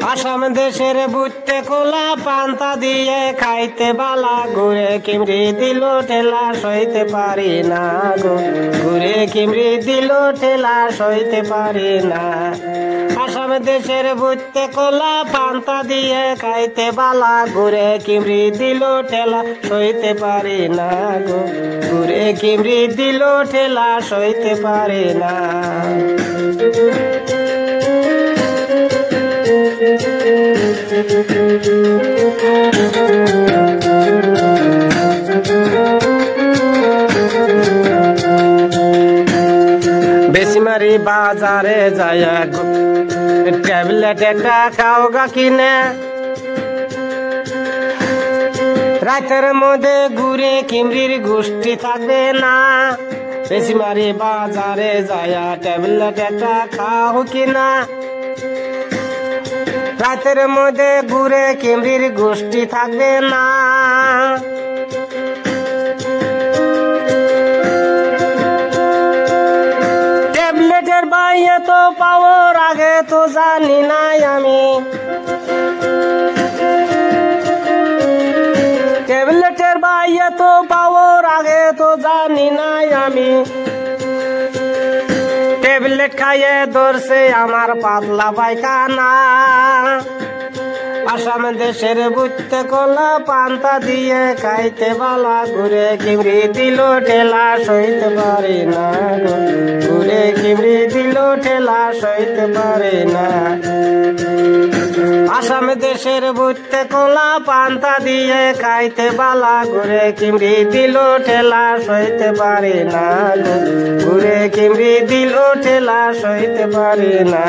আসাম দেশের বুঝতে কোলা পান্তা দিয়ে খাইতে বালা ঘুরে কিমরি দিল ঠেলা সইতে পারি না গো ঘুরে কিমরি দিল ঠেলা সইতে পারি না আসাম দেশের বুঝতে কোলা পান্তা দিয়ে খাইতে বালা ঘুরে কিমরি দিল ঠেলা সইতে পারি না গো ঘুরে কিমরি দিল ঠেলা সইতে পারি না বেশিমারি বাজারে যায় ট্যাবলেট একটা খাওগা কিনে রাতের মধ্যে ঘুরে কিমরির গোষ্ঠী থাকবে না বেশিমারি বাজারে যায় ট্যাবলেট একটা খাও কিনা রাতের মধ্যে ঘুরে কিমরির গোষ্ঠী থাকবে না ট্যাবলেটের বাইরে তো পাওয়ার আগে তো জানি নাই আমি ট্যাবলেটের বাইরে তো পাওয়ার আগে তো জানি নাই আমি ট্যাবলেট খাইয়ে ধরছে আমার পাতলা পায়খানা আসাম দেশের বুঝতে কোলা পান্তা দিয়ে খাইতে বালা ঘুরে কিমরি দিল ঠেলা সইতে পারি না ঘুরে কিমরি দিল ঠেলা সইতে পারি না আসাম দেশের বুঝতে কোলা পান্তা দিয়ে খাইতে বালা ঘুরে কিমরি দিল ঠেলা সইতে পারি না ঘুরে কিমরি দিল ঠেলা সইতে পারি না